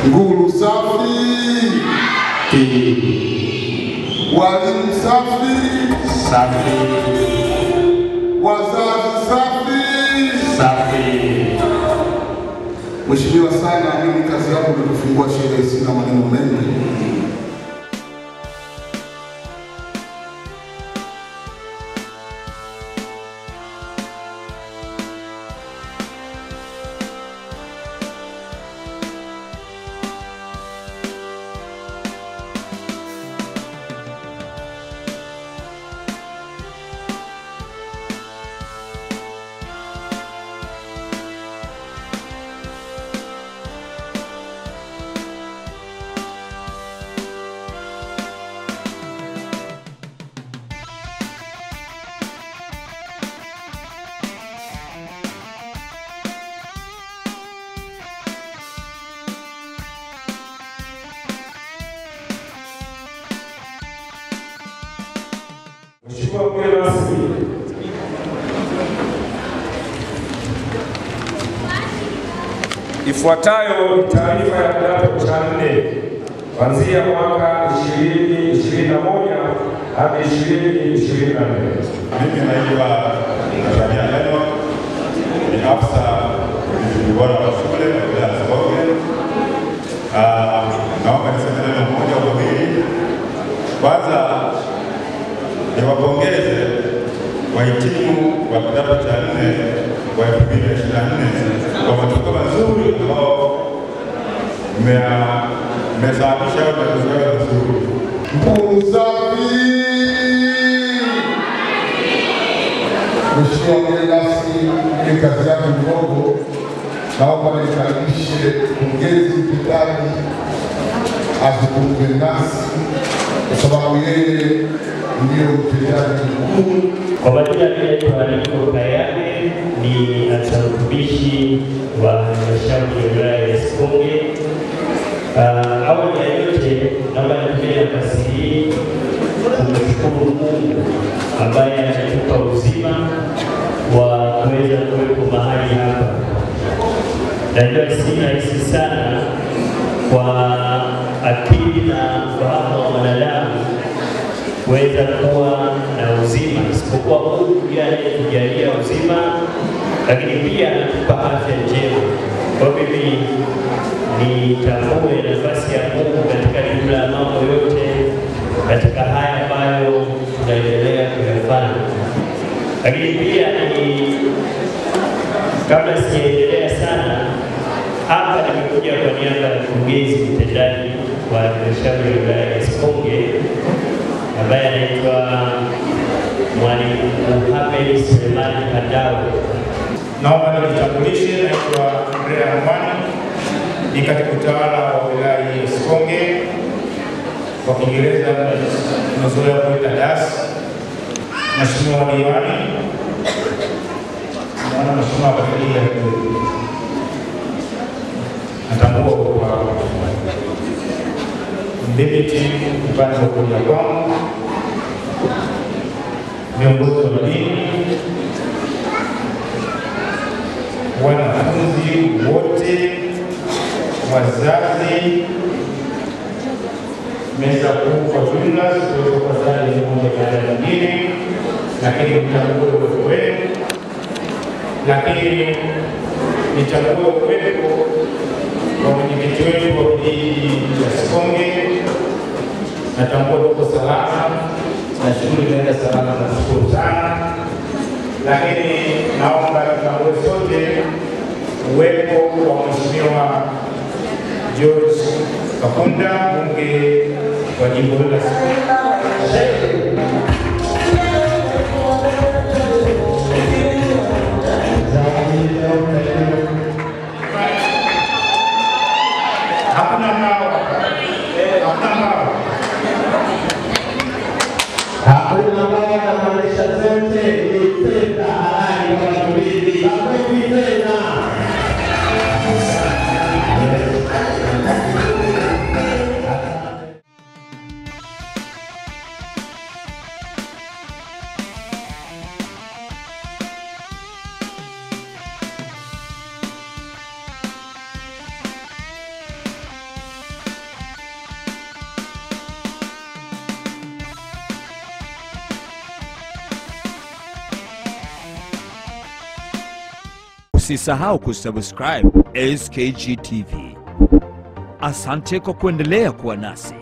Nguru safi. Walimu safi. Safi. Wazazi safi. Safi. Mheshimiwa sana, mimi kazi yako ni kufungua sherehe, sina maneno mengi. Mheshimiwa mgeni rasmi, ifuatayo ni taarifa ya kidato cha 4 kuanzia mwaka 2021 hadi 2024. Mimi naitwa Tanzania Leno, ni afisa bora wa shule ya wilaya ya Sikonge. Naomba niseme neno moja au mbili. Kwanza niwapongeze wahitimu wa kidato cha 4 wa 2024 kwa matokeo mazuri ambao mmesababisha matokeo mazuri. Nguru safi. Mheshimiwa mgeni rasmi, ni kazi yako ndogo. Naomba nikaribishe mkurugenzi mtendaji azungumze nasi kwa sababu yeye ndio mtendaji mkuu. Kwa majina naitwa Niko Kayane, ni afisa utumishi wa halmashauri ya wilaya ya Sikonge. Awali ya yote, naomba nitumie nafasi hii kumshukuru Mungu ambaye anatupa uzima wa kuweza kuwepo mahali hapa. Najua si rahisi sana kwa akili na fahamu wa mwanadamu kuweza kuwa na uzima, isipokuwa Mungu ndiye anayetujalia uzima, lakini pia anatupa afya njema. Kwa mimi nitambue nafasi ya Mungu katika jumla ya mambo yote, katika haya ambayo tunaendelea kuyafanya. Lakini pia kabla sijaendelea sana, hapa nimekuja kwa niaba ya mkurugenzi mtendaji wa halmashauri ya wilaya ya Sikonge ambaye anaitwa Mwalimu Mohamed Sulemani Kadawe. Naomba nijitambulishe, naitwa Andrea Romani, ni katibu tawala wa wilaya ya Sikonge, kwa Kiingereza tunazoea kuita DAS. Mheshimiwa diwani, naona mheshimiwa Badilia, natambua kwa mdhibiti upande wa kulia kwangu, viongozi wa dini, wanafunzi wote, wazazi, meza kuu kwa jumla, sio kwa zali moja baada ya nyingine, lakini mtambue uwepo wenu, lakini nitambue uwepo wa mwenyekiti wetu wa kijiji cha Sikonge. Natambua tuko salama na shughuli inaenda salama, nashukuru sana. Lakini naomba tutambue sote uwepo wa Mheshimiwa George Kakunda, mbunge wa jimbo la Sikonge. Hakuna maana na maisha zote ni tenda halali kwa watumizi. Hakuna tena. Usisahau kusubscribe SKG TV. Asante kwa kuendelea kuwa nasi.